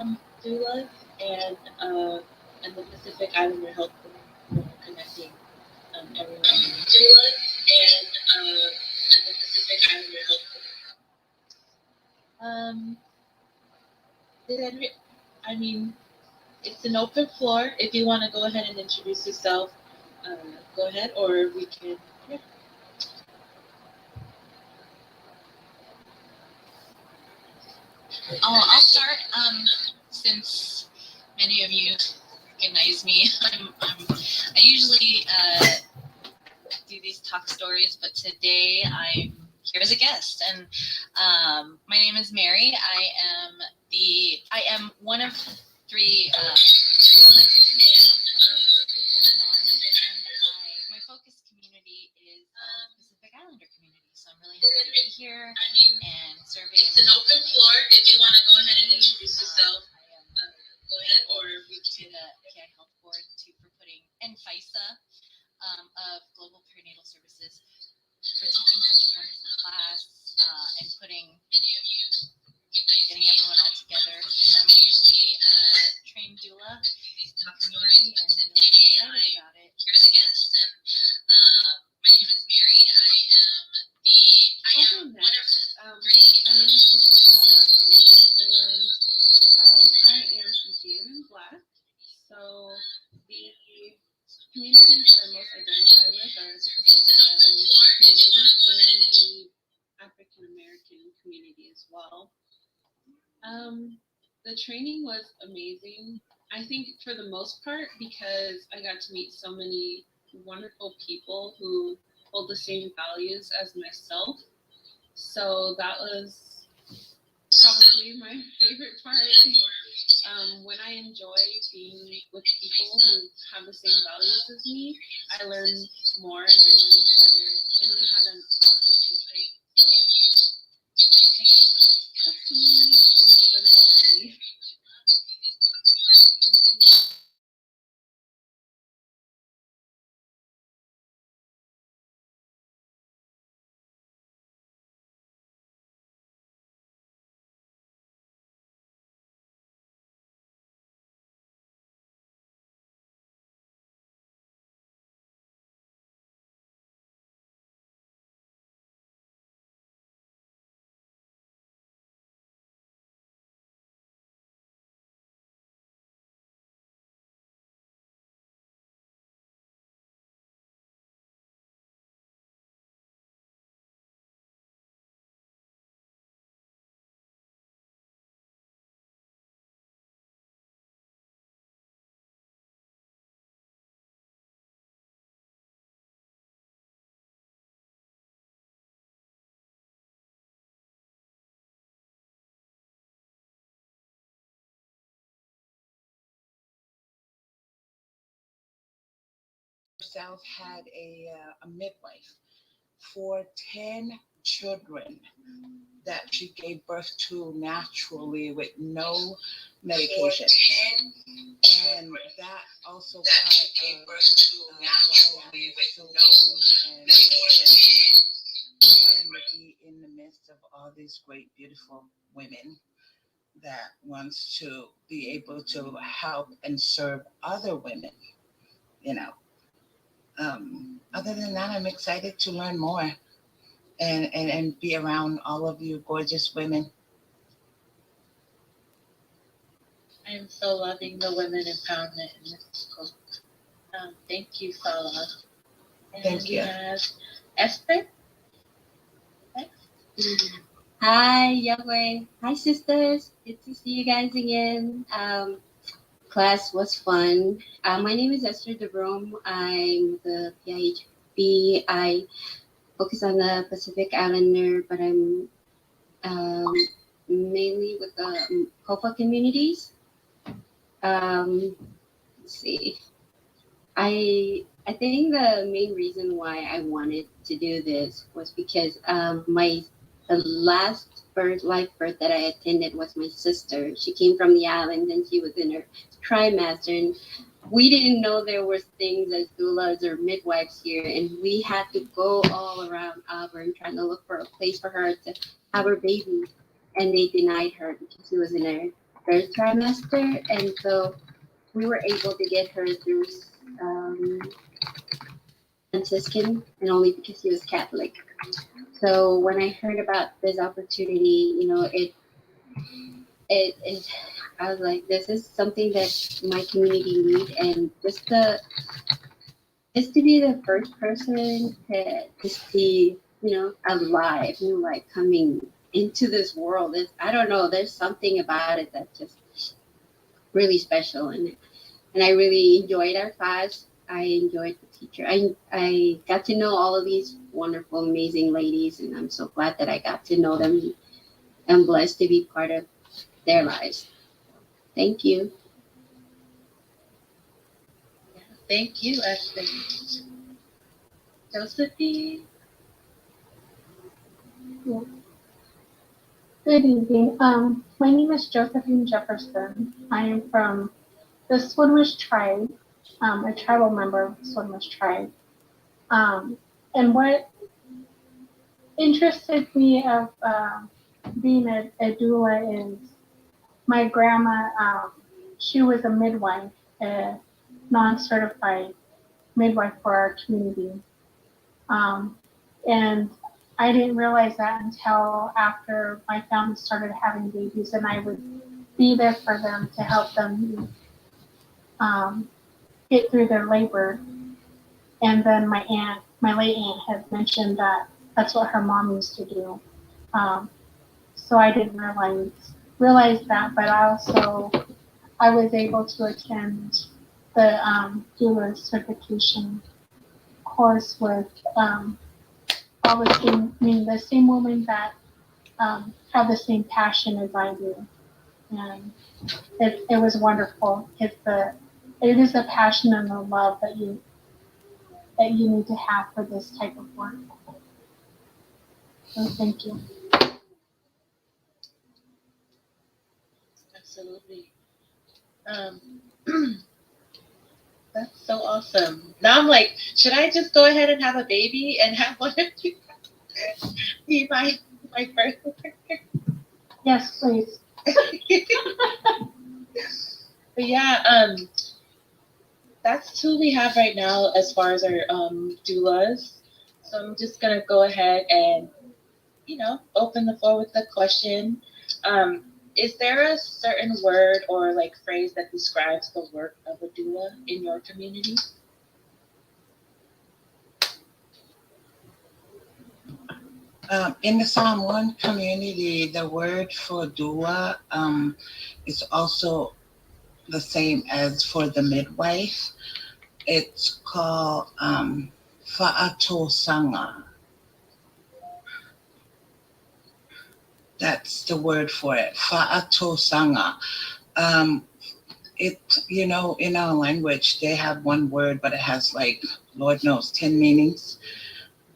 Doula and the Pacific Islander Health Board for connecting everyone. Doula and the Pacific Islander Health Board. I mean, it's an open floor. If you want to go ahead and introduce yourself, go ahead, or we can. Yeah. I'll start. Since many of you recognize me, I usually do these talk stories, but today I'm here as a guest, and my name is Mary. I am one of three. My focus community is Pacific Islander community, so I'm really happy to be here and serving. It's an open floor. If you want to go ahead and introduce yourself, go ahead, or we to the PI Health Board for putting, and FISA of Global Perinatal Services for teaching such a wonderful class and getting everyone all together. So I'm a newly trained doula in the community, and I'm really excited about it. Here as a guest, and my name is Mary. I am one of three. My name is and I am Fijian and Black. So the communities that I most identify with are the Pacific Island community and the African American community as well. The training was amazing. I think for the most part because I got to meet so many wonderful people who hold the same values as myself. So that was probably my favorite part. When I enjoy being with people who have the same values as me, I learn more and I learn better. And we had an awesome teacher. So that's me, a little bit about me. Herself had a midwife for 10 children that she gave birth to naturally with no medication. And that also part of naturally with no medication. Wanting to be in the midst of all these great, beautiful women that wants to be able to help and serve other women, you know. Other than that, I'm excited to learn more and be around all of you gorgeous women. I am so loving the women empowerment in this book. Thank you, Fala. And Thank you. We have Esther. Hi, Yahweh. Hi, sisters. Good to see you guys again. Class was fun. My name is Esther DeBrome. I'm the PIHB. I focus on the Pacific Islander, but I'm mainly with the COPA communities. Let's see. I think the main reason why I wanted to do this was because the last live birth that I attended was my sister. She came from the island and she was in her trimester, and we didn't know there was things as doulas or midwives here, and we had to go all around Auburn trying to look for a place for her to have her baby, and they denied her because she was in her third trimester, and so we were able to get her through Franciscan, and only because he was Catholic. So when I heard about this opportunity, it I was like, this is something that my community need, and just to be the first person to see, alive, like coming into this world. I don't know, there's something about it that's just really special, and I really enjoyed our class. I enjoyed the teacher. I got to know all of these wonderful, amazing ladies, and I'm so glad that I got to know them. I'm blessed to be part of their lives. Thank you. Thank you, Ashley. Josephine? Good evening. My name is Josephine Jefferson. I am from the Swinomish tribe, a tribal member of the Swinomish tribe. And what interested me of being a doula is my grandma. She was a midwife, a non-certified midwife for our community. And I didn't realize that until after my family started having babies, and I would be there for them to help them get through their labor. And then my late aunt, had mentioned that that's what her mom used to do. So I didn't realize that, but I was able to attend the doula certification course with all the same women that have the same passion as I do, and it was wonderful. It is the passion and the love that you need to have for this type of work. So thank you. Absolutely. That's so awesome. Now I'm like, should I just go ahead and have a baby and have one of you be my birth? Yes, please. But yeah, that's who we have right now as far as our doulas. So I'm just gonna go ahead and open the floor with the question. Is there a certain word or like phrase that describes the work of a doula in your community? In the Samoan community, the word for doula is also the same as for the midwife. It's called fa'atosanga. That's the word for it, fa'atosanga. In our language, they have one word, but it has like, Lord knows, 10 meanings.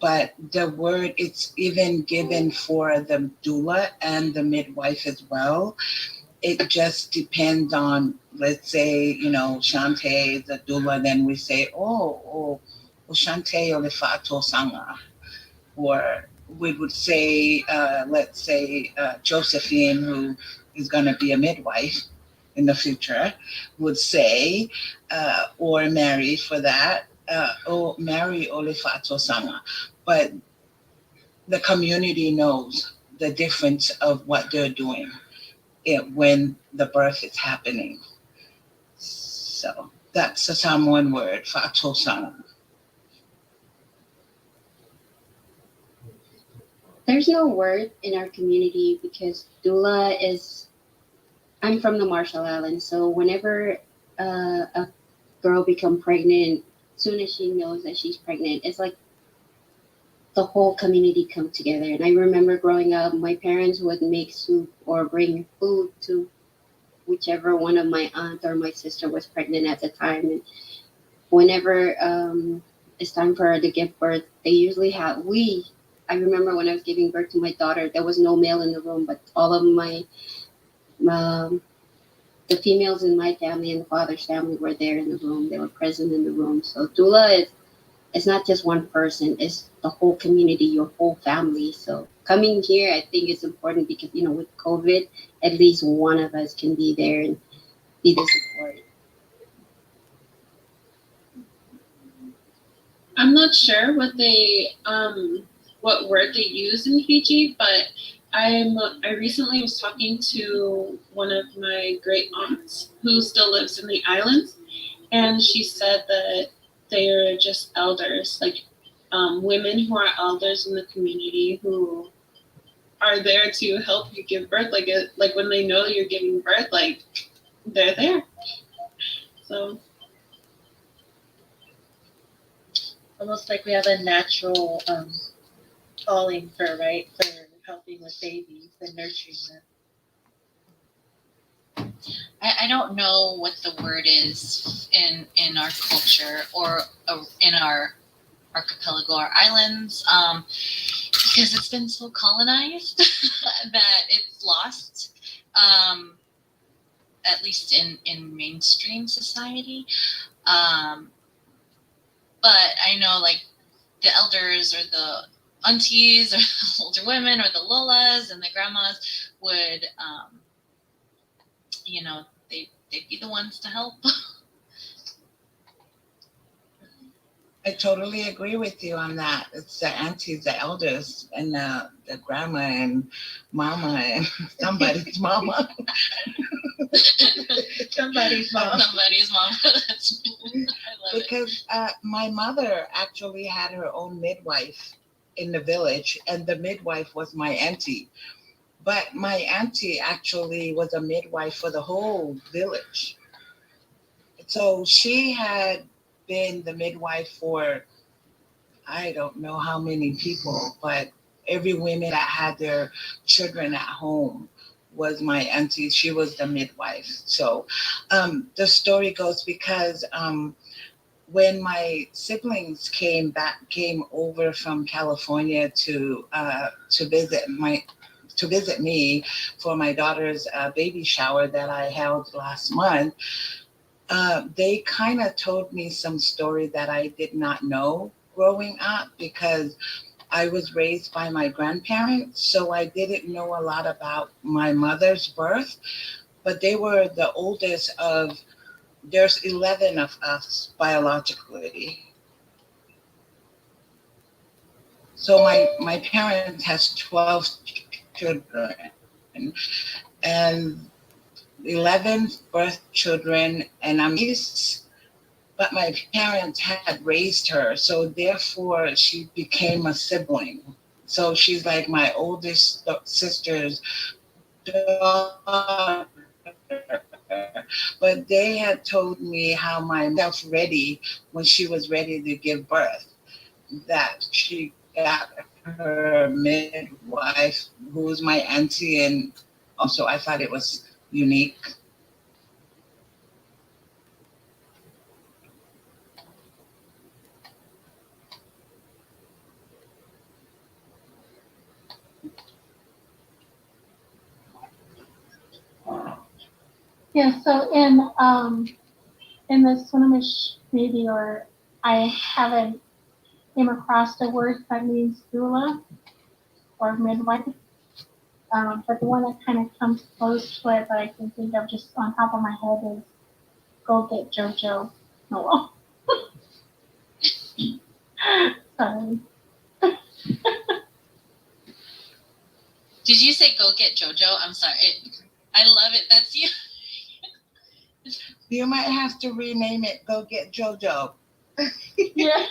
But the word, it's even given for the doula and the midwife as well. It just depends on, let's say, Shante, the doula, then we say, oh, Shante Olifato Sanga. Or we would say, let's say, Josephine, who is going to be a midwife in the future, would say, or Mary for that, oh, Mary Olifato Sanga. But the community knows the difference of what they're doing when the birth is happening. So that's the Samoan word, fa'atosanga. There's no word in our community because doula is. I'm from the Marshall Islands, so whenever a girl becomes pregnant, soon as she knows that she's pregnant, it's like the whole community come together. And I remember growing up, my parents would make soup or bring food to whichever one of my aunt or my sister was pregnant at the time. And whenever it's time for her to give birth, they usually have, I remember when I was giving birth to my daughter, there was no male in the room, but all of the females in my family and the father's family were there in the room. They were present in the room. So doula it's not just one person, it's the whole community, your whole family. So coming here, I think it's important because, with COVID, at least one of us can be there and be the support. I'm not sure what word they use in Fiji, but I recently was talking to one of my great aunts who still lives in the islands, and she said that they are just elders, like women who are elders in the community who are there to help you give birth. Like when they know you're giving birth, like they're there. So Almost like we have a natural calling for helping with babies and nurturing them. I don't know what the word is in our culture or in our archipelago or islands, because it's been so colonized that it's lost, at least in mainstream society. But I know, like, the elders or the aunties or the older women or the lolas and the grandmas would, they'd be the ones to help. I totally agree with you on that. It's the aunties, the elders, and the grandma and mama and somebody's mama. Somebody's mom. Somebody's mom. I love it. Because my mother actually had her own midwife in the village, and the midwife was my auntie. But my auntie actually was a midwife for the whole village. So she had been the midwife for, I don't know how many people, but every woman that had their children at home was my auntie. She was the midwife. So the story goes because when my siblings came over from California to visit me for my daughter's baby shower that I held last month, they kind of told me some story that I did not know growing up, because I was raised by my grandparents, so I didn't know a lot about my mother's birth, but they were the oldest of, there's 11 of us biologically. So my parents has 12 children, and 11 birth children, and I'm niece, but my parents had raised her, so therefore she became a sibling. So she's like my oldest sister's daughter. But they had told me how my mother ready when she was ready to give birth, that she got her midwife, who was my auntie, and also I thought it was unique. Yeah, so in the Swinomish community, or I haven't came across the word that means doula or midwife. But the one that kind of comes close to it that I can think of just on top of my head is go get JoJo. Oh well. Sorry. Did you say go get JoJo? I'm sorry. I love it. That's you. You might have to rename it Go Get JoJo. Yeah.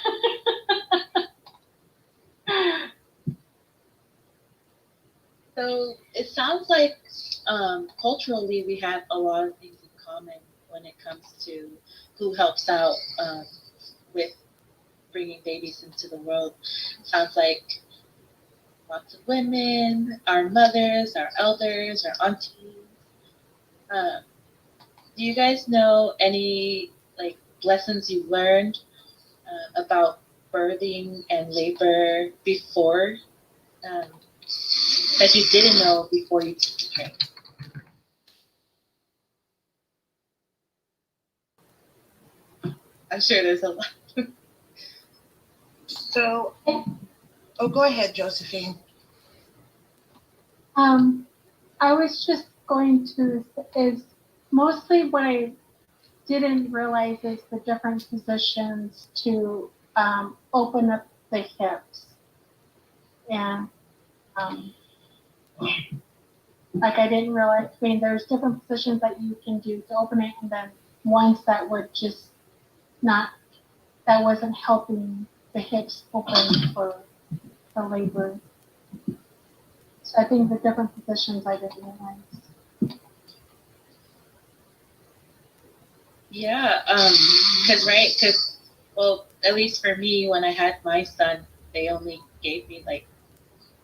So it sounds like culturally we have a lot of things in common when it comes to who helps out with bringing babies into the world. Sounds like lots of women, our mothers, our elders, our aunties. Do you guys know any lessons you learned about birthing and labor before that you didn't know before you took the training? I'm sure there's a lot. So, go ahead, Josephine. I was just going to is mostly what I didn't realize is the different positions to open up the hips. And like I didn't realize, I mean, there's different positions that you can do to open it, and then ones that would just not, that wasn't helping the hips open for labor. So I think the different positions I didn't realize. Yeah, because well, at least for me, when I had my son, they only gave me like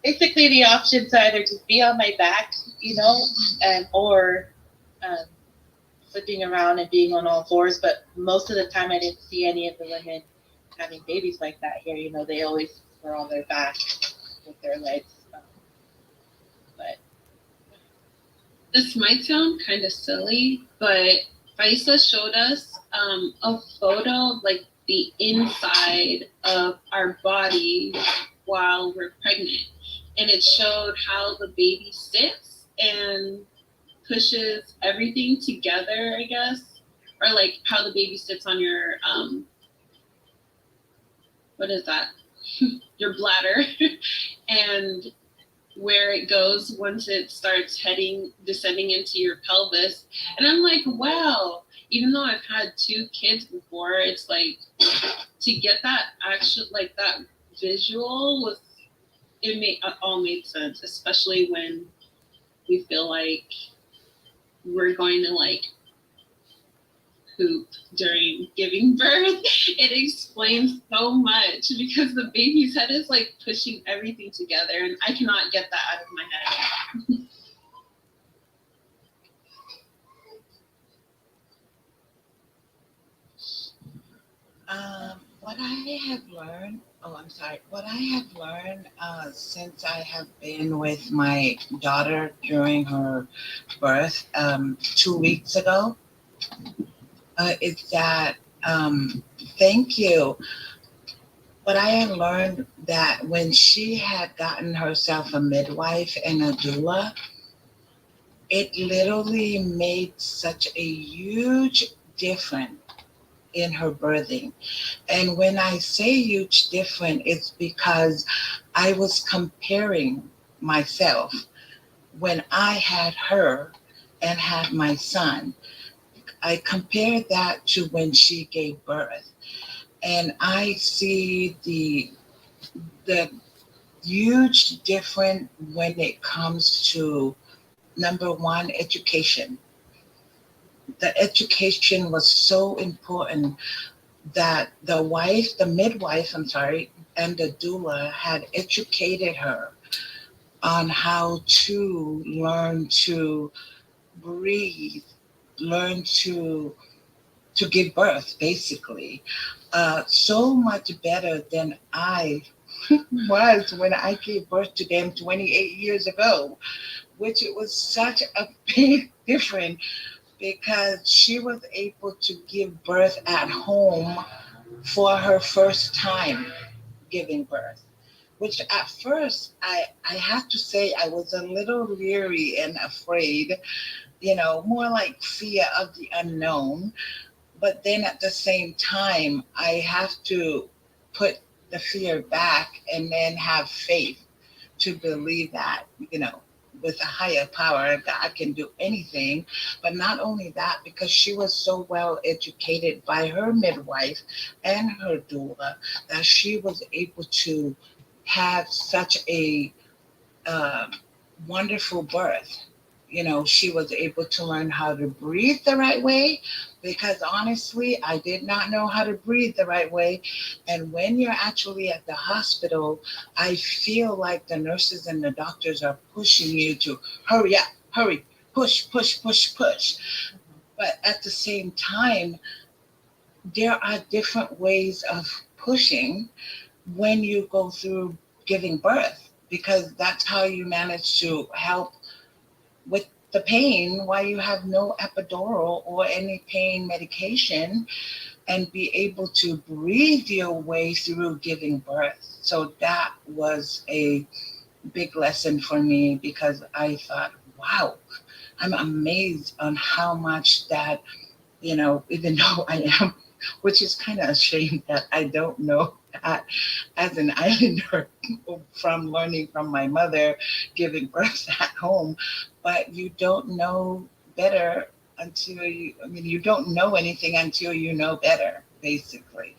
basically the option to either just be on my back, and or um, flipping around and being on all fours. But most of the time, I didn't see any of the women having babies like that here. They always were on their back with their legs. But This might sound kind of silly, but Faisa showed us a photo of like the inside of our body while we're pregnant. And it showed how the baby sits and pushes everything together, I guess. Or like how the baby sits on your, what is that? Your bladder. And where it goes once it starts descending into your pelvis. And I'm like, wow, even though I've had 2 kids before, it's like to get that like that visual it all made sense, especially when we feel like we're going to like poop during giving birth. It explains so much because the baby's head is like pushing everything together, and I cannot get that out of my head. What I have learned since I have been with my daughter during her birth 2 weeks ago is that, thank you. But I had learned that when she had gotten herself a midwife and a doula, it literally made such a huge difference in her birthing. And when I say huge difference, it's because I was comparing myself when I had her and had my son. I compared that to when she gave birth. And I see the huge difference when it comes to, number one, education. The education was so important that the midwife, and the doula had educated her on how to learn to breathe, learn to give birth, basically. So much better than I was when I gave birth to them 28 years ago, which it was such a big difference because she was able to give birth at home for her first time giving birth, which at first I have to say I was a little leery and afraid, more like fear of the unknown. But then at the same time, I have to put the fear back and then have faith to believe that, with a higher power, God can do anything. But not only that, because she was so well educated by her midwife and her doula that she was able to have such a wonderful birth. She was able to learn how to breathe the right way, because honestly, I did not know how to breathe the right way. And when you're actually at the hospital, I feel like the nurses and the doctors are pushing you to hurry up, hurry, push, push, push, push. But at the same time, there are different ways of pushing when you go through giving birth, because that's how you manage to help with the pain while you have no epidural or any pain medication, and be able to breathe your way through giving birth. So that was a big lesson for me because I thought, wow, I'm amazed on how much that, even though I am, which is kind of a shame that I don't know that as an islander from learning from my mother giving birth at home, but you don't know better until you don't know anything until you know better, basically.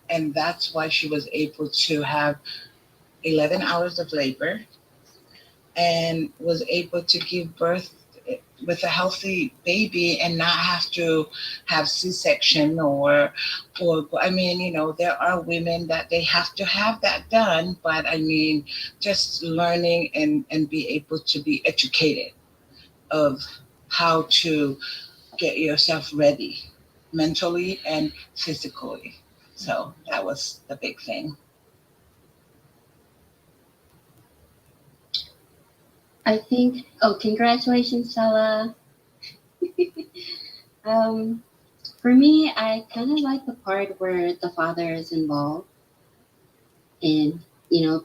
And that's why she was able to have 11 hours of labor and was able to give birth with a healthy baby and not have to have C-section or I mean, there are women that they have to have that done, but I mean, just learning and be able to be educated of how to get yourself ready mentally and physically. So that was the big thing. I think, oh, congratulations, Stella. um, for me, I kind of like the part where the father is involved, and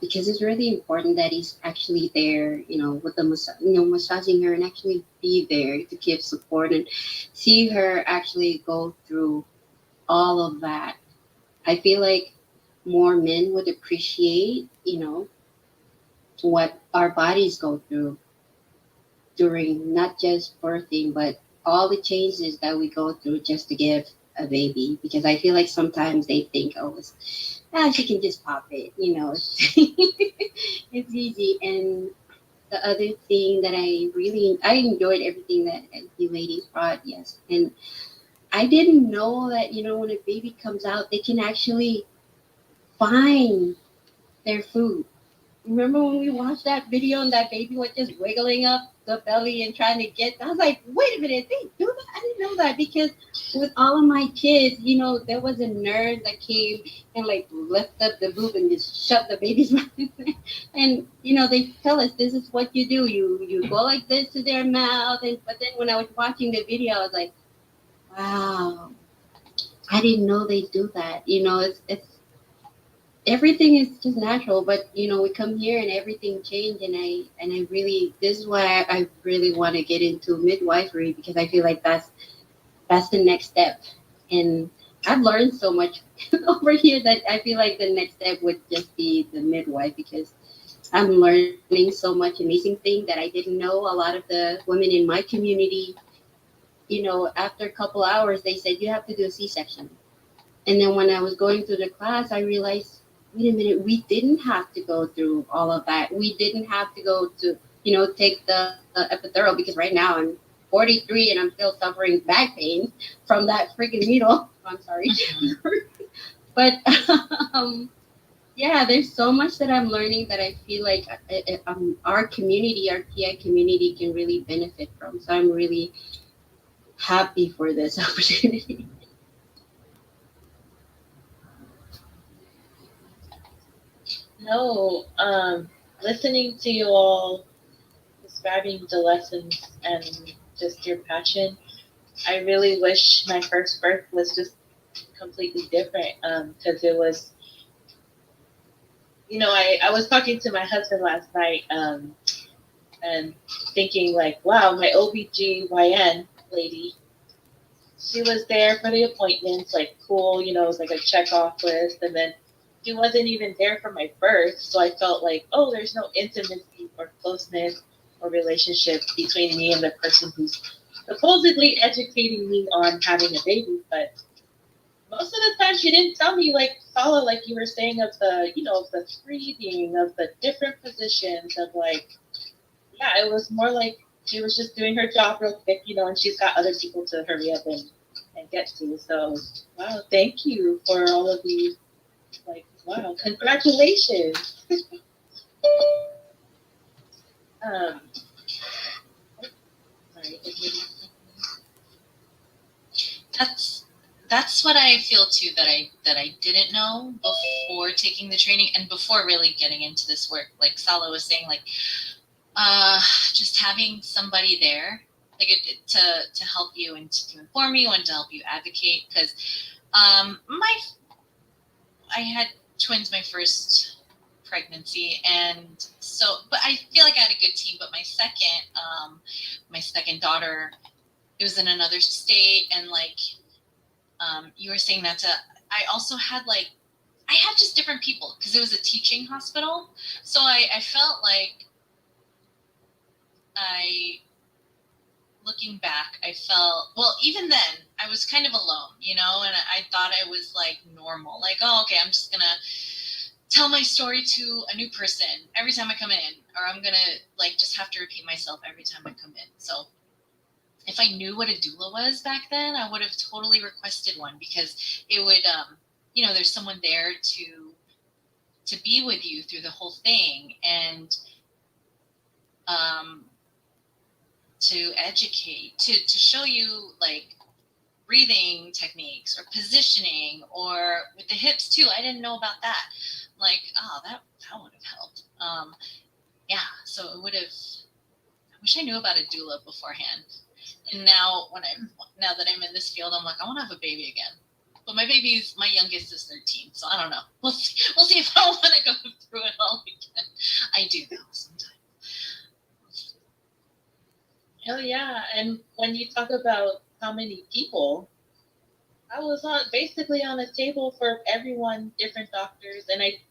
because it's really important that he's actually there, with the massaging her and actually be there to give support and see her actually go through all of that. I feel like more men would appreciate, what our bodies go through during not just birthing, but all the changes that we go through just to give a baby. Because I feel like sometimes they think, oh, she can just pop it, it's easy. And the other thing that I enjoyed everything that you ladies brought, yes. And I didn't know that, when a baby comes out, they can actually find their food. Remember when we watched that video and that baby was just wiggling up the belly and trying to get, I was like, wait a minute, they do that? I didn't know that, because with all of my kids, there was a nurse that came and like lift up the boob and just shut the baby's mouth. And, they tell us this is what you do. You go like this to their mouth. But then when I was watching the video, I was like, wow, I didn't know they do that. It's everything is just natural, but we come here and everything changed, and I really, this is why I really want to get into midwifery, because I feel like that's the next step. And I've learned so much over here that I feel like the next step would just be the midwife, because I'm learning so much amazing things that I didn't know. A lot of the women in my community, after a couple hours, they said you have to do a C-section. And then when I was going through the class, I realized, wait a minute, we didn't have to go through all of that. We didn't have to go to, take the epidural, because right now I'm 43 and I'm still suffering back pain from that freaking needle. I'm sorry. But yeah, there's so much that I'm learning that I feel like our community, our PI community, can really benefit from. So I'm really happy for this opportunity. No, listening to you all describing the lessons and just your passion, I really wish my first birth was just completely different. Because it was, I was talking to my husband last night, and thinking like, wow, my OBGYN lady, she was there for the appointments, like cool, it was like a check off list, and then she wasn't even there for my birth, so I felt like, oh, there's no intimacy or closeness or relationship between me and the person who's supposedly educating me on having a baby. But most of the time she didn't tell me, like Sala, like you were saying, of the, of the breathing, of the different positions, of like, yeah, it was more like she was just doing her job real quick, and she's got other people to hurry up and get to. So, wow, thank you for all of these. Like, wow, congratulations. um, sorry. That's what I feel too, that I didn't know before taking the training and before really getting into this work. Like Sala was saying, like just having somebody there, like to help you and to inform you and to help you advocate. Because I had twins my first pregnancy. And so, but I feel like I had a good team. But my second daughter, it was in another state, and like you were saying, that I also had like, I had just different people because it was a teaching hospital. So I felt like looking back, I felt, well, even then I was kind of alone, you know, and I thought I was like normal, like, oh, okay, I'm just gonna tell my story to a new person every time I come in, or I'm gonna like just have to repeat myself every time I come in. So if I knew what a doula was back then, I would have totally requested one, because it would, you know, there's someone there to be with you through the whole thing, and to educate, to show you like breathing techniques or positioning, or with the hips too. I didn't know about that. Like, oh, that would have helped. Yeah, so it would have. I wish I knew about a doula beforehand. And now now that I'm in this field, I'm like, I want to have a baby again. But my youngest is 13, so I don't know. We'll see if I want to go through it all again. I do though sometimes. Hell yeah. And when you talk about how many people, I was basically on the table for everyone, different doctors, and I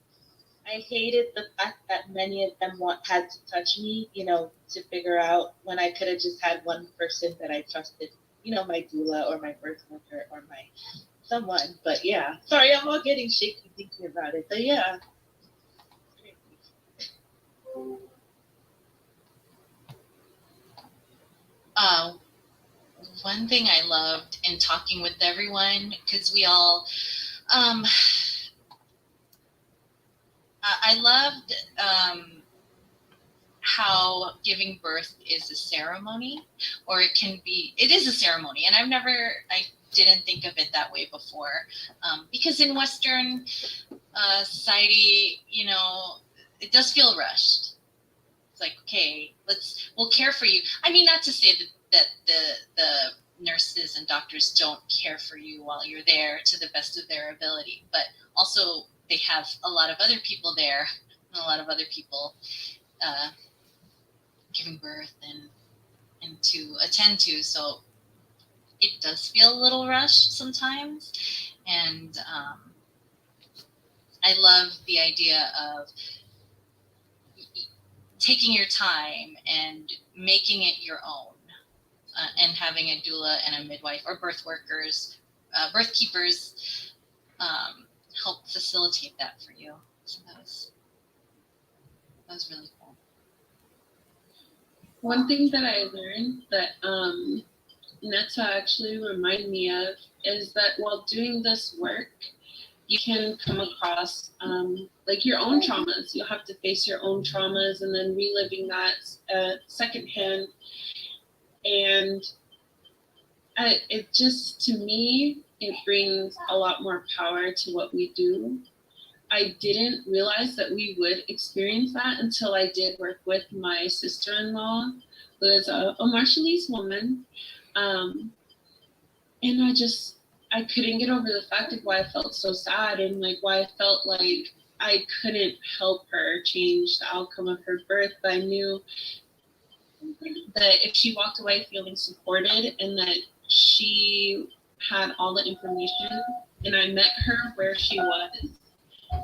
hated the fact that many of them had to touch me, you know, to figure out, when I could have just had one person that I trusted, you know, my doula or my birth worker or my someone. But yeah, sorry, I'm all getting shaky thinking about it. But yeah. One thing I loved in talking with everyone, because we all, I loved how giving birth is a ceremony, or it is a ceremony. And I didn't think of it that way before, because in Western society, you know, it does feel rushed. It's like, okay, we'll care for you. I mean, not to say that the nurses and doctors don't care for you while you're there to the best of their ability, but also they have a lot of other people there, and a lot of other people giving birth and to attend to. So it does feel a little rushed sometimes. And I love the idea of taking your time and making it your own, and having a doula and a midwife or birth workers, birth keepers, help facilitate that for you. So that was really cool. One thing that I learned that Netta actually reminded me of is that while doing this work, you can come across like your own traumas. You'll have to face your own traumas, and then reliving that secondhand. And it just, to me, it brings a lot more power to what we do. I didn't realize that we would experience that until I did work with my sister-in-law, who is a Marshallese woman. And I couldn't get over the fact of why I felt so sad, and like why I felt like I couldn't help her change the outcome of her birth. But I knew that if she walked away feeling supported, and that she had all the information, and I met her where she was,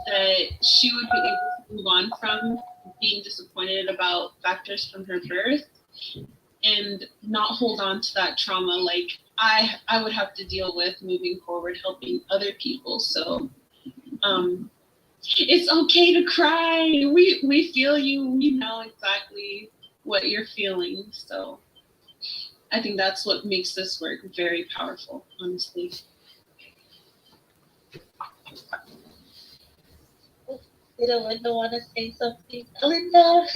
that she would be able to move on from being disappointed about factors from her birth and not hold on to that trauma like I would have to deal with moving forward, helping other people. So it's okay to cry. We feel you. We know exactly what you're feeling. So I think that's what makes this work very powerful, honestly. Did Alinda want to say something? Alinda!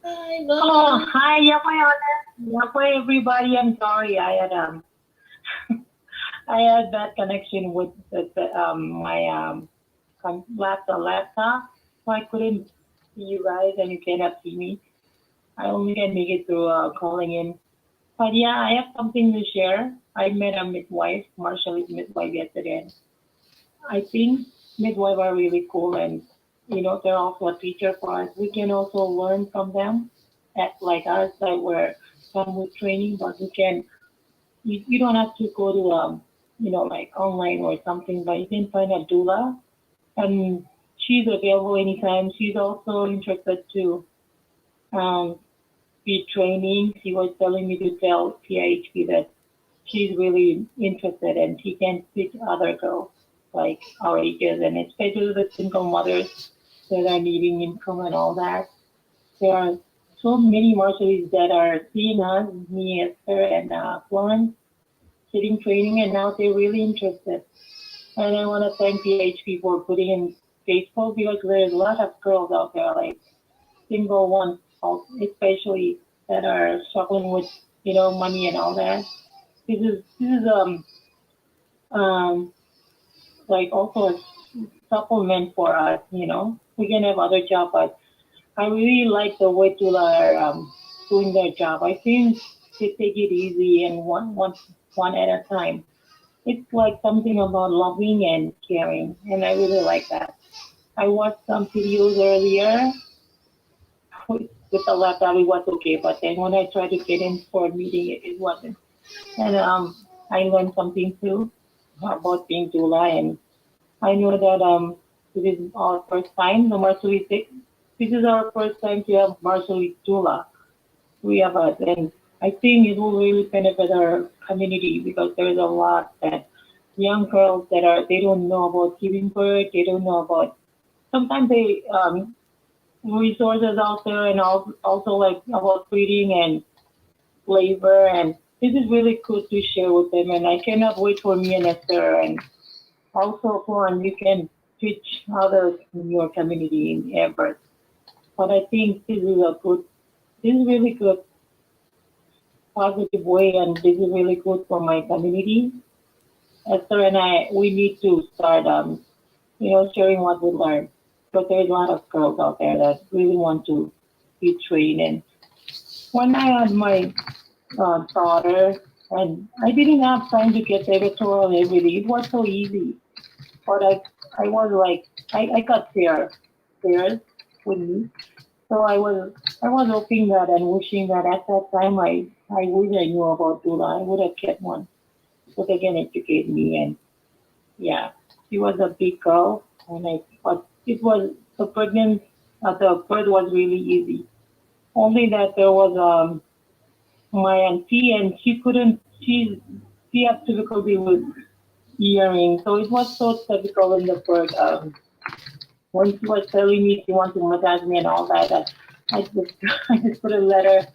Hi, welcome. Oh, hi, Yakoy, everybody. I'm sorry. I had I had bad connection with my laptop, so I couldn't see you guys, and you cannot see me. I only can make it through calling in. But yeah, I have something to share. I met a midwife, Marshallese midwife, yesterday. I think midwives are really cool, and they're also a teacher for us. We can also learn from them, like us that were come with training, but you don't have to go to like online or something, but you can find a doula, and she's available anytime. She's also interested to um, be training. She was telling me to tell PIHP that she's really interested and she can teach other girls like our ages, and especially the single mothers that are needing income and all that. There are so many marshals that are seeing us, me, Esther, and Florence, sitting training, and now they're really interested. And I want to thank PHP for putting in Facebook, because there's a lot of girls out there, like single ones, especially that are struggling with money and all that. This is um like also a supplement for us. We can have other job, but I really like the way Doula are doing their job. I think they take it easy and one at a time. It's like something about loving and caring, and I really like that. I watched some videos earlier with the laptop. It was okay, but then when I tried to get in for a meeting, it wasn't. And I learned something too about being doula, and I know that this is our first time, the Marsui 6. This is our first time to have Marsui doula. We have us, and I think it will really benefit our community, because there's a lot that young girls that they don't know about giving birth, they don't know about, sometimes they resources out there, and also like about breeding and labor, and this is really good to share with them, and I cannot wait for me and Esther, and also Florence, you can teach others in your community in Everett. But I think this is really good positive way, and this is really good for my community. Esther and I, we need to start, sharing what we learned. Because there's a lot of girls out there that really want to be trained. And when I had my daughter, and I didn't have time to get the electoral every day, it was so easy. But I was like, I got scared with me. So I was hoping that and wishing that at that time I wish I knew about Doula. I would have kept one so they can educate me. And yeah, she was a big girl, and but it was the birth was really easy. Only that there was my auntie, and she had difficulty with hearing, so it was so difficult in the birth. When she was telling me she wanted to massage me and all that, I just I just put a letter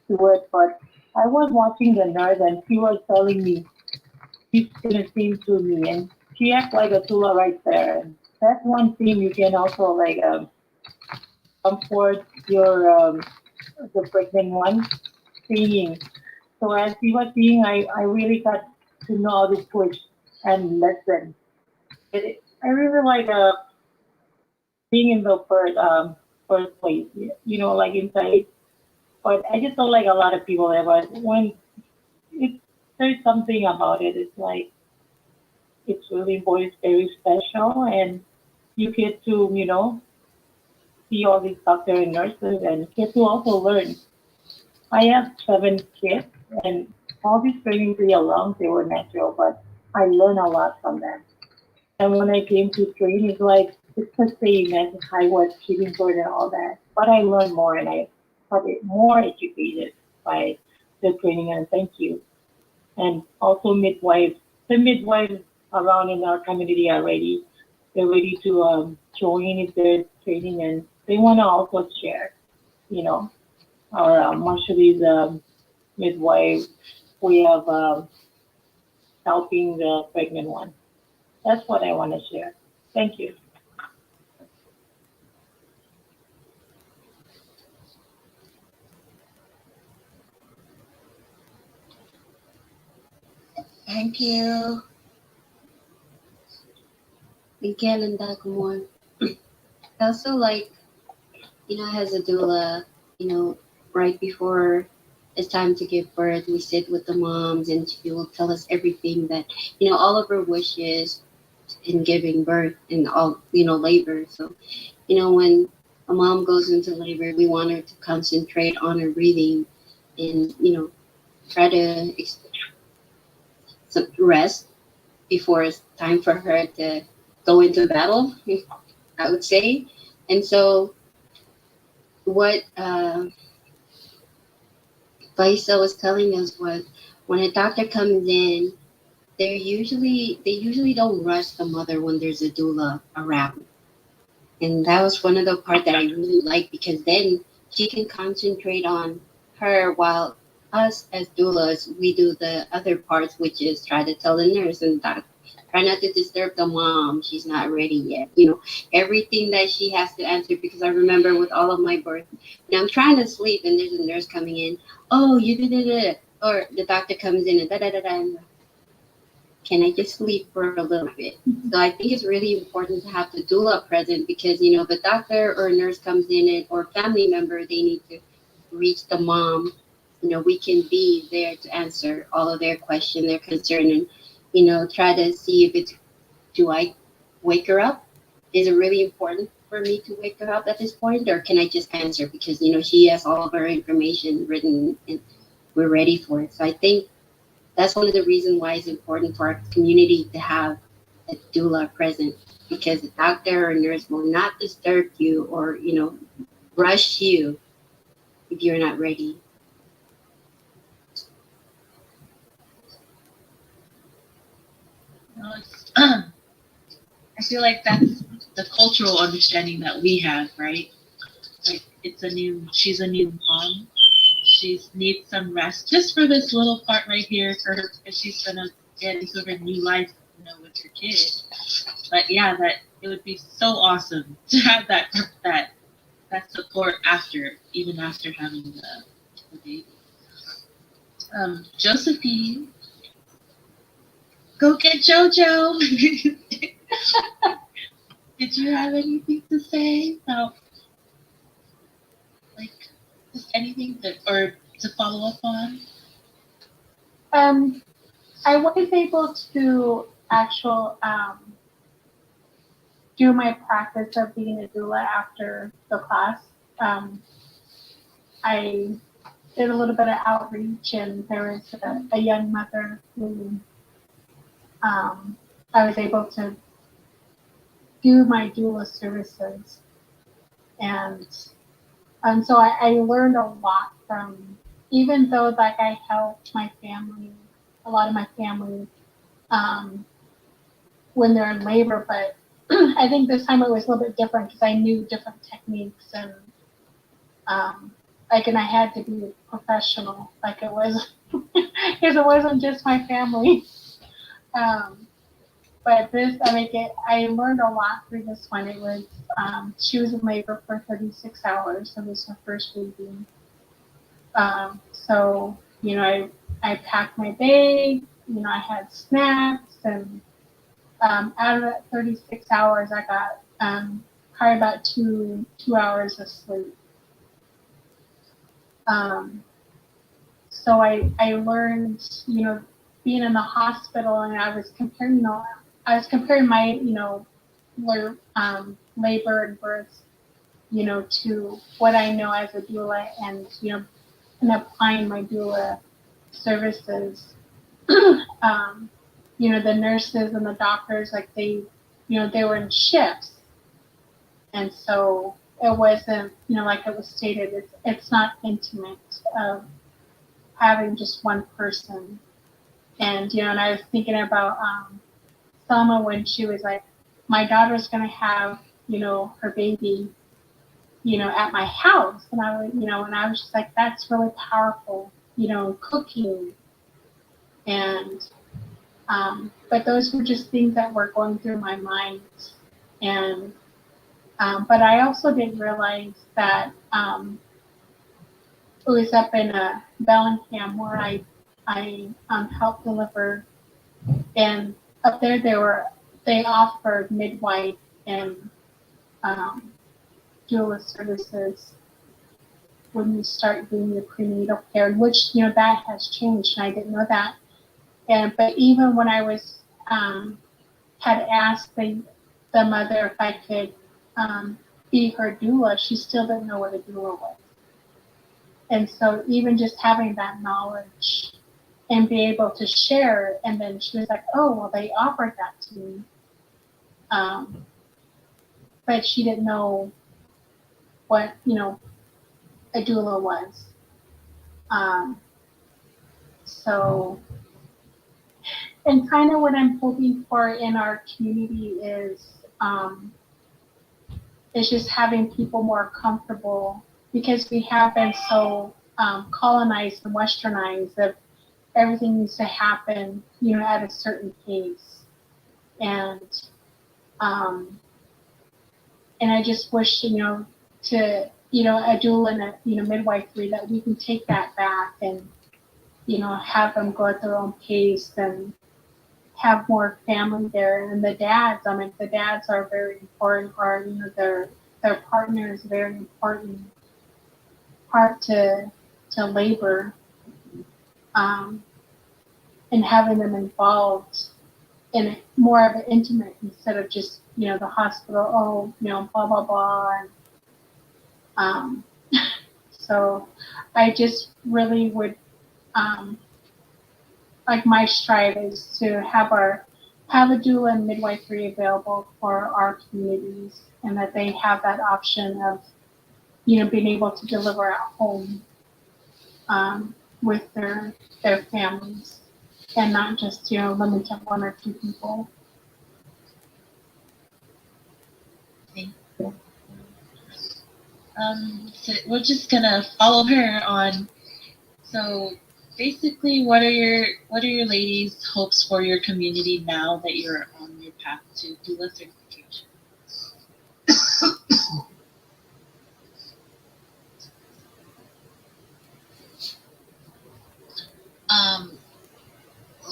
to it. But I was watching the nurse, and she was telling me she's gonna sing to me, and she acts like a doula right there. And that's one thing you can also like comfort your the pregnant one singing. So as she was singing, I really got to know how to push and listen. I really like being in the first place, like inside. But I just don't like a lot of people there. But when it there's something about it, it's like it's really boys very special, and you get to see all these doctors and nurses, and get to also learn. I have 7 kids, and all these trainings pretty long, they were natural, but I learned a lot from them. And when I came to train, it's the same as I was keeping bird and all that. But I learned more, and I got more educated by the training, and thank you. And also midwives. The midwives around in our community are ready. They're ready to join if there's training, and they want to also share, you know, our Marshallese midwife. We have helping the pregnant one. That's what I want to share. Thank you. Thank you. Thank you, Linda. Come on. I also like, as a doula, right before it's time to give birth, we sit with the moms and she will tell us everything that, all of her wishes in giving birth and all, labor. So, when a mom goes into labor, we want her to concentrate on her breathing and, try to rest before it's time for her to go into battle, I would say. And so what Faisal was telling us was when a doctor comes in, they usually don't rush the mother when there's a doula around. And that was one of the part that I really liked because then she can concentrate on her while us as doulas, we do the other parts, which is try to tell the nurse and that try not to disturb the mom. She's not ready yet. Everything that she has to answer because I remember with all of my birth, when I'm trying to sleep and there's a nurse coming in, oh, you did it, or the doctor comes in and da da da da. Can I just sleep for a little bit? So I think it's really important to have the doula present because, if a doctor or a nurse comes in or family member, they need to reach the mom. We can be there to answer all of their questions, their concern, and, try to see if do I wake her up? Is it really important for me to wake her up at this point? Or can I just answer because, she has all of her information written and we're ready for it. So I think that's one of the reasons why it's important for our community to have a doula present because the doctor or nurse will not disturb you or, rush you if you're not ready. I feel like that's the cultural understanding that we have, right? Like she's a new mom. She needs some rest just for this little part right here for her because she's gonna get into her new life, with her kid. But yeah, that it would be so awesome to have that support even after having the baby. Josephine, go get JoJo. Did you have anything to say about just anything or to follow up on? I was able to do my practice of being a doula after the class. I did a little bit of outreach, and there was a young mother who I was able to do my doula services, and so I learned a lot from, even though I helped my family, a lot of my family, when they're in labor, but I think this time it was a little bit different because I knew different techniques and and I had to be professional, it was because it wasn't just my family. But this, I learned a lot through this one. It was she was in labor for 36 hours, so this was her first baby. So I packed my bag. I had snacks, and out of that 36 hours, I got probably about two hours of sleep. So I learned, being in the hospital, and I was comparing my, labor and birth, to what I know as a doula, and and applying my doula services. The nurses and the doctors, they were in shifts, and so it wasn't, like it was stated, it's not intimate of having just one person. And and I was thinking about Selma when she was like, my daughter's gonna have her baby at my house, and I was and I was just like, that's really powerful, cooking, and but those were just things that were going through my mind. And but I also didn't realize that it was up in Bellingham where I helped deliver, and up there they offered midwife and doula services when you start doing your prenatal care, which that has changed, and I didn't know that. But even when I was had asked the mother if I could be her doula, she still didn't know what a doula was. And so even just having that knowledge and be able to share, and then she was like, oh, well, they offered that to me. But she didn't know what, a doula was. So, and kind of what I'm hoping for in our community is just having people more comfortable, because we have been so colonized and westernized that everything needs to happen, at a certain pace. And I just wish, to, a doula and a, midwifery, that we can take that back and, have them go at their own pace and have more family there. And the dads, the dads are very important, or, their partner is a very important part to labor, and having them involved in more of an intimate, instead of just, the hospital, blah, blah, blah. And, so I just really would, like, my strive is to have a doula and midwifery available for our communities, and that they have that option of, being able to deliver at home, with their families, and not just, limited to one or two people. So we're just gonna follow her on. So basically, what are your ladies' hopes for your community now that you're on your path to doula certification?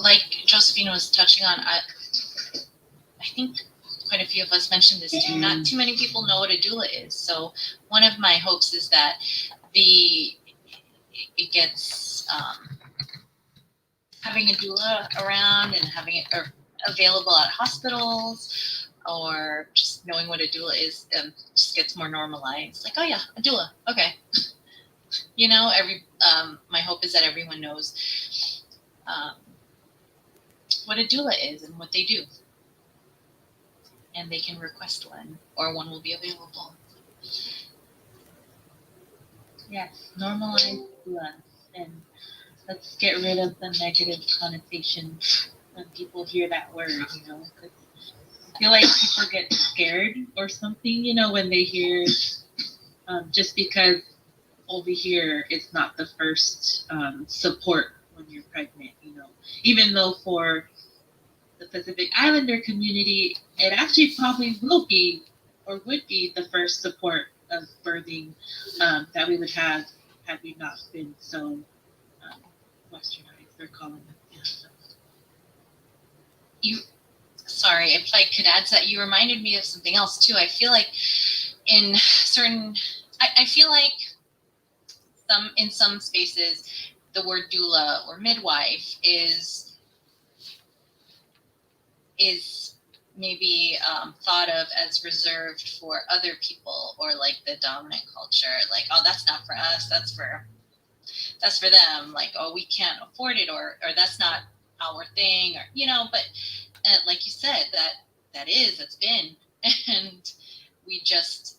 Like Josephine was touching on, I think quite a few of us mentioned this too. Not too many people know what a doula is. So one of my hopes is that it gets having a doula around and having it available at hospitals, or just knowing what a doula is, just gets more normalized. Like, oh yeah, a doula, okay. My hope is that everyone knows what a doula is and what they do, and they can request one, or one will be available. Yes, normalize doulas, and let's get rid of the negative connotation when people hear that word. Cause I feel like people get scared or something, when they hear, just because over here it's not the first support when you're pregnant. Even though for the Pacific Islander community, it actually probably will be, or would be, the first support of birthing that we would have had we not been so westernized or colonized. Sorry, if I could add to that, you reminded me of something else too. I feel like in some spaces, the word doula or midwife is maybe thought of as reserved for other people, or like the dominant culture. Like, oh, that's not for us. That's for them. Like, oh, we can't afford it, or that's not our thing, or But like you said, that's been, and we just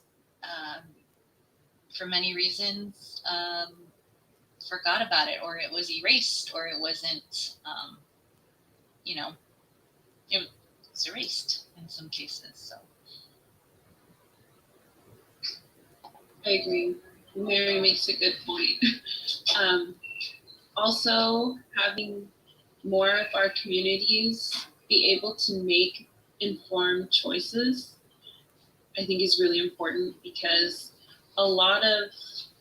for many reasons forgot about it, or it was erased, or it wasn't it was erased in some cases. So I agree. Mary makes a good point. Also, having more of our communities be able to make informed choices, I think, is really important, because a lot of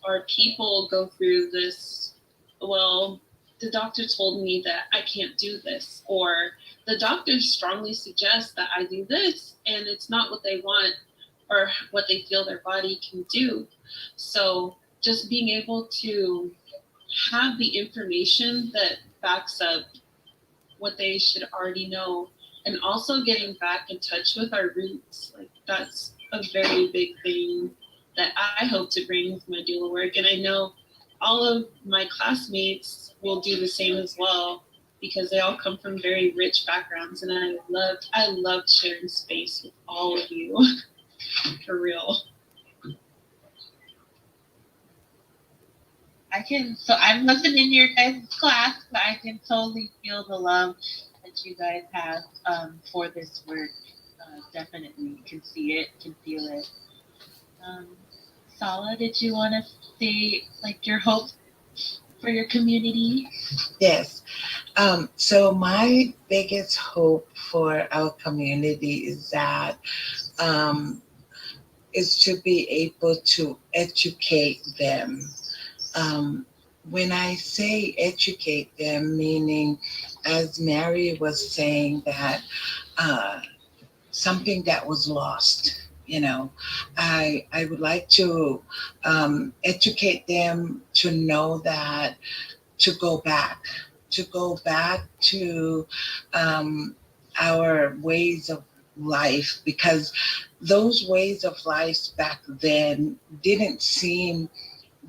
our people go through this, well, the doctor told me that I can't do this, or the doctor strongly suggests that I do this, and it's not what they want or what they feel their body can do. So just being able to have the information that backs up what they should already know, and also getting back in touch with our roots. Like that's a very big thing that I hope to bring with my doula work. And I know all of my classmates will do the same as well, because they all come from very rich backgrounds, and I loved sharing space with all of you. For real. So I wasn't in your guys' class, but I can totally feel the love that you guys have for this work. Definitely can see it, can feel it. Sala, did you want to say like your hope for your community? Yes. So my biggest hope for our community is that is to be able to educate them. When I say educate them, meaning, as Mary was saying, that something that was lost. I would like to educate them to know that to go back to our ways of life, because those ways of life back then didn't seem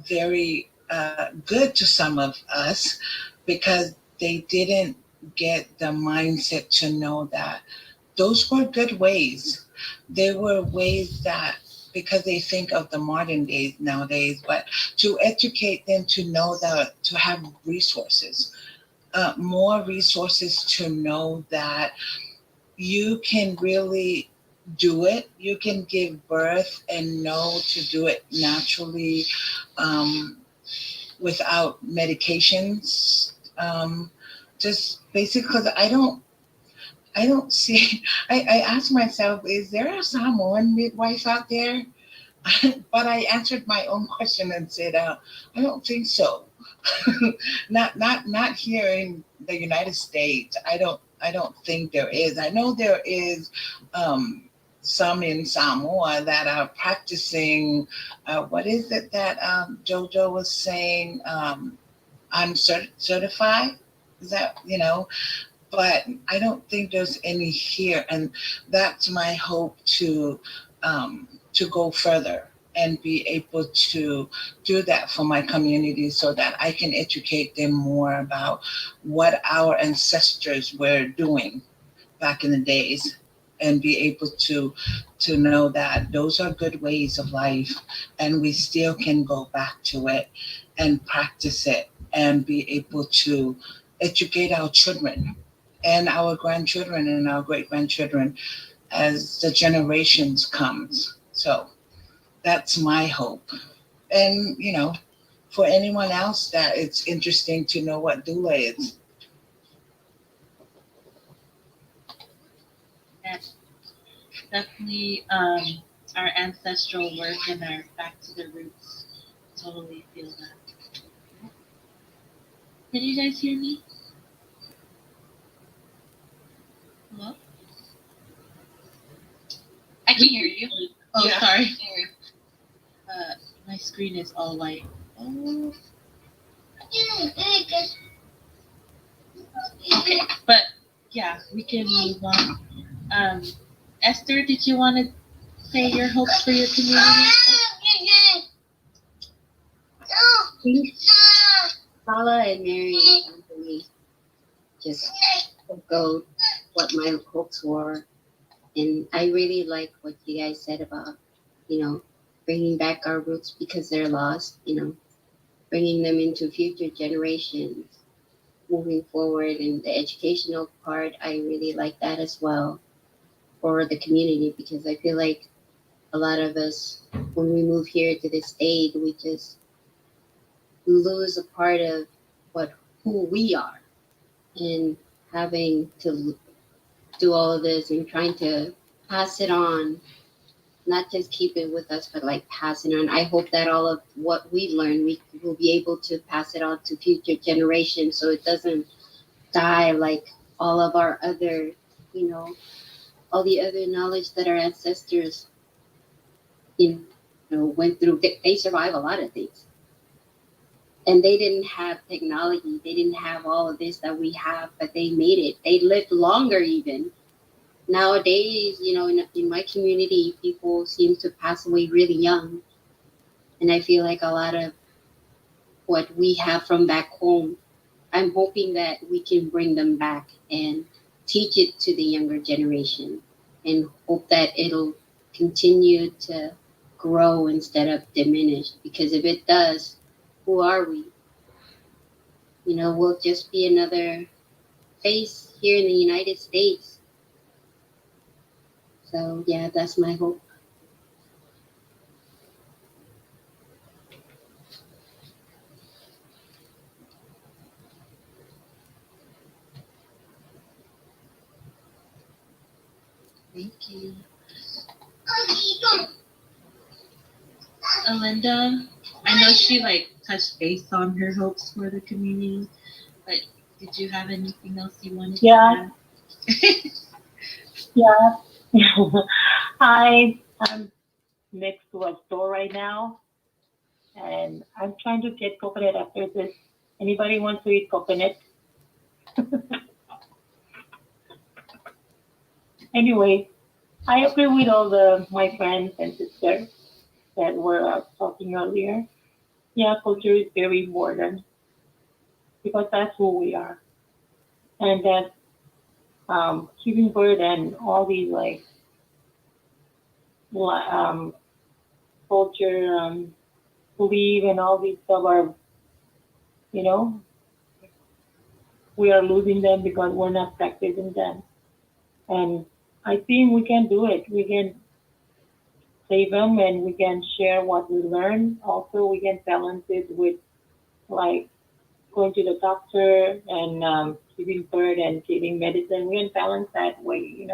very good to some of us, because they didn't get the mindset to know that those were good ways. They were ways that, because they think of the modern days nowadays, but to educate them to know that, to have resources, more resources, to know that you can really do it. You can give birth and know to do it naturally, without medications. Just basically, because I don't see. I ask myself, is there a Samoan midwife out there? But I answered my own question and said, I don't think so. Not here in the United States. I don't think there is. I know there is some in Samoa that are practicing. What is it that JoJo was saying? I'm certified. Is that But I don't think there's any here, and that's my hope to go further and be able to do that for my community, so that I can educate them more about what our ancestors were doing back in the days, and be able to know that those are good ways of life, and we still can go back to it and practice it, and be able to educate our children and our grandchildren and our great-grandchildren as the generations comes. So that's my hope. And, for anyone else that it's interesting to know what doula is. That's definitely our ancestral work and our back to the roots. Totally feel that. Can you guys hear me? Hello? I can hear you. Oh, Yeah. sorry. My screen is all white. Oh. Okay, but yeah, we can move on. Esther, did you want to say your hopes for your community? Paula and Mary and Anthony just echoed what my hopes were. And I really like what you guys said about, bringing back our roots because they're lost, bringing them into future generations, moving forward. And the educational part, I really like that as well for the community, because I feel like a lot of us, when we move here to this state, we just lose a part of who we are, and having to do all of this and trying to pass it on, not just keep it with us, but like pass it on. I hope that all of what we learn, we will be able to pass it on to future generations, so it doesn't die like all of our other, all the other knowledge that our ancestors, went through. They survived a lot of things. And they didn't have technology. They didn't have all of this that we have, but they made it. They lived longer even. nowadays, in my community, people seem to pass away really young. And I feel like a lot of what we have from back home, I'm hoping that we can bring them back and teach it to the younger generation and hope that it'll continue to grow instead of diminish. Because if it does, who are we? We'll just be another face here in the United States. So, yeah, that's my hope. Thank you. Alinda, I know she touched base on her hopes for the community, but did you have anything else you wanted to add? Yeah. I'm next to a store right now, and I'm trying to get coconut after this. Anybody wants to eat coconut? Anyway, I agree with all my friends and sisters that were talking earlier. Yeah, culture is very important because that's who we are, and that giving birth and all these um, culture belief and all these stuff are, you know, we are losing them because we're not practicing them. And I think we can do it. We can save them and we can share what we learn. Also, we can balance it with like going to the doctor and giving birth and giving medicine. We can balance that way.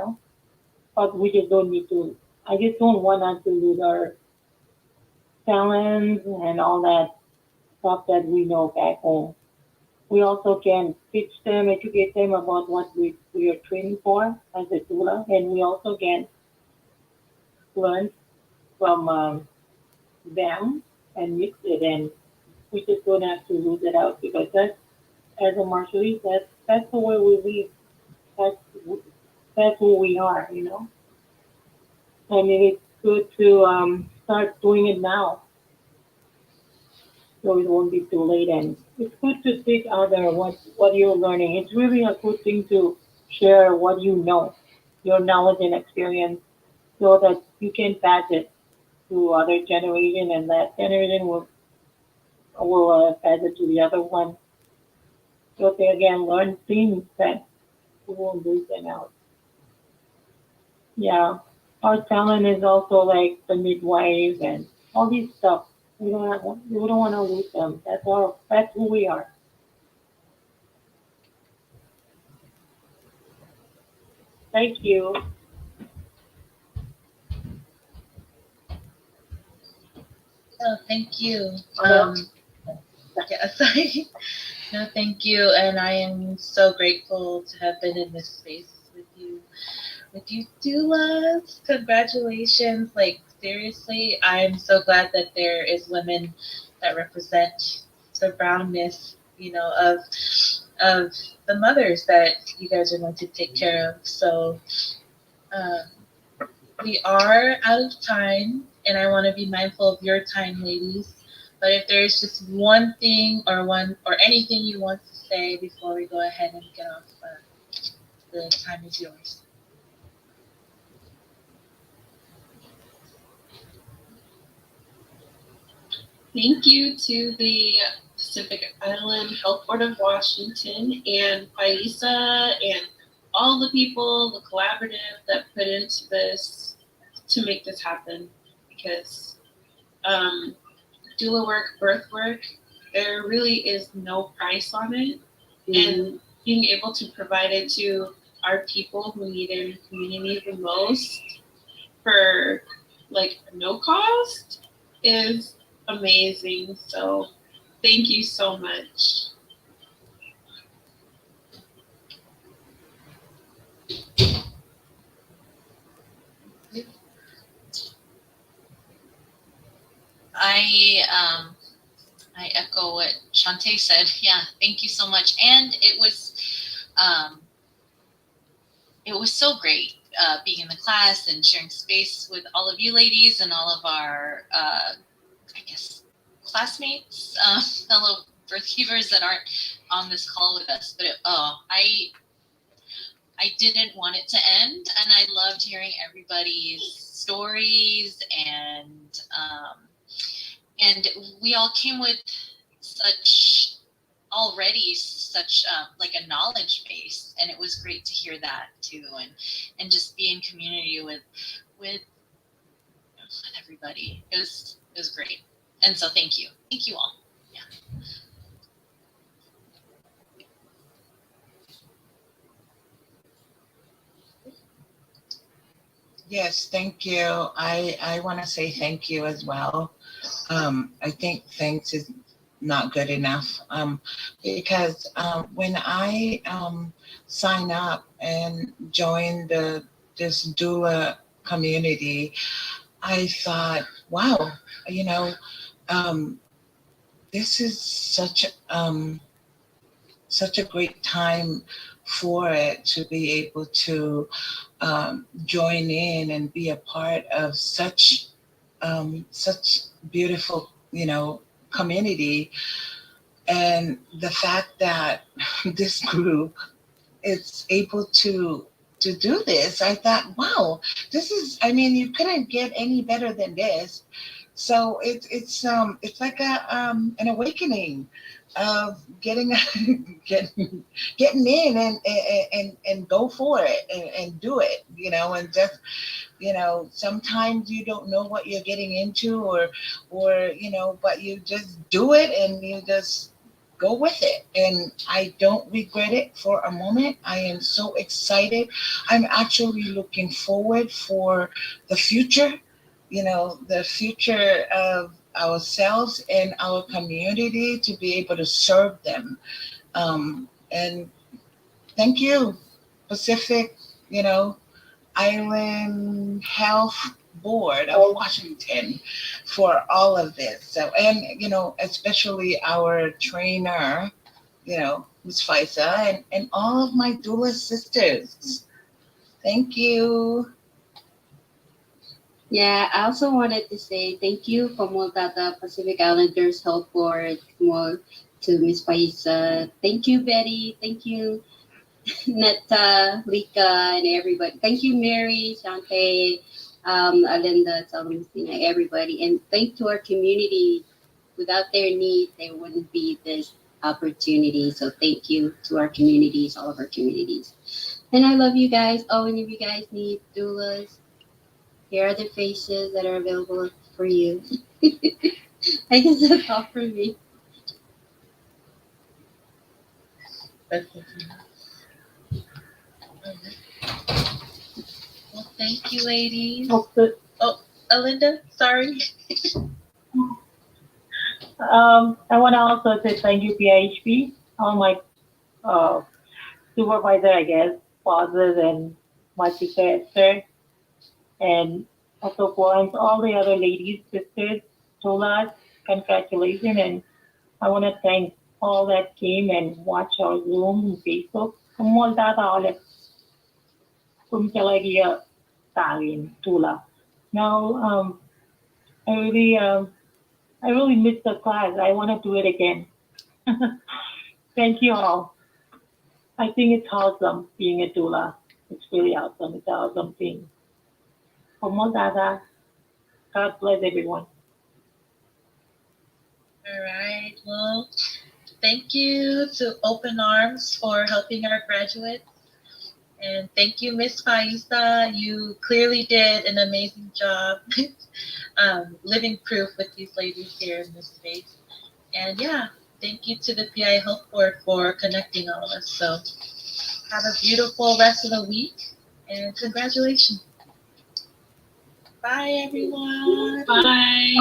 But we just don't need to. I just don't want us to lose our talents and all that stuff that we know back home. We also can teach them, educate them about what we are training for as a doula, and we also can learn from them and mix it, and we just don't have to lose it out because that's, as a martialist, that's the way we live. That's who we are. And it is good to start doing it now, so it won't be too late. And it's good to teach other what you're learning. It's really a good thing to share what you know, your knowledge and experience, so that you can pass it to other generation, and that generation will pass it to the other one, so they again learn things that we won't lose them out. Yeah, our talent is also like the midwives and all these stuff. We don't want to lose them. That's who we are. Thank you. Oh, thank you. Hello? Yeah, sorry. No, thank you. And I am so grateful to have been in this space with you. With you, doulas. Congratulations. Seriously, I'm so glad that there is women that represent the brownness, of the mothers that you guys are going to take care of. So we are out of time, and I want to be mindful of your time, ladies. But if there's just one thing or anything you want to say before we go ahead and get off, the time is yours. Thank you to the Pacific Island Health Board of Washington and Paisa and all the people, the collaborative that put into this to make this happen. Because doula work, birth work, there really is no price on it. Mm-hmm. And being able to provide it to our people who need it in the community the most for no cost is amazing. So thank you so much. I echo what Shantae said. Yeah, thank you so much. And it was so great. being in the class and sharing space with all of you ladies and all of our, I guess, classmates, fellow birth givers that aren't on this call with us. But I didn't want it to end, and I loved hearing everybody's stories, and we all came with such like a knowledge base, and it was great to hear that too, and just be in community with everybody. It was great, and so thank you all. Yes, thank you. I want to say thank you as well. I think thanks is not good enough, because when I sign up and join this doula community, I thought, wow, this is such a great time for it to be able to join in and be a part of such beautiful, community. And the fact that this group is able to do this, I thought, wow, this is, you couldn't get any better than this. So it's like an awakening of getting in and go for it and do it, and just, sometimes you don't know what you're getting into, or but you just do it and you just go with it. And I don't regret it for a moment. I am so excited. I'm actually looking forward for the future, the future of ourselves and our community, to be able to serve them. And thank you, Pacific, Island Health Board of Washington, for all of this. So, and especially our trainer, Ms. Faisa, and all of my doula sisters. Thank you. Yeah, I also wanted to say thank you from Tata Pacific Islanders Health Board to Miss Paisa. Thank you, Betty. Thank you, Netta, Lika, and everybody. Thank you, Mary, Shante, Alinda, Salamina, everybody. And thank to our community. Without their need, there wouldn't be this opportunity. So thank you to our communities, all of our communities. And I love you guys. Oh, and if you guys need doulas, here are the faces that are available for you. I guess that's all for me. Well, thank you, ladies. Okay. Oh, Alinda, sorry. I want to also say thank you, PIHP, all my supervisor, I guess, fathers, and my sister Esther, and also Florence, all the other ladies, sisters, doulas, congratulations. And I want to thank all that came and watched our Zoom and Facebook. Now, I really missed the class. I want to do it again. Thank you all. I think it's awesome being a doula. It's really awesome. It's an awesome thing. God bless everyone. All right. Well, thank you to Open Arms for helping our graduates. And thank you, Miss Faisa. You clearly did an amazing job living proof with these ladies here in this space. And yeah, thank you to the PI Health Board for connecting all of us. So have a beautiful rest of the week, and congratulations. Bye, everyone. Bye. Bye.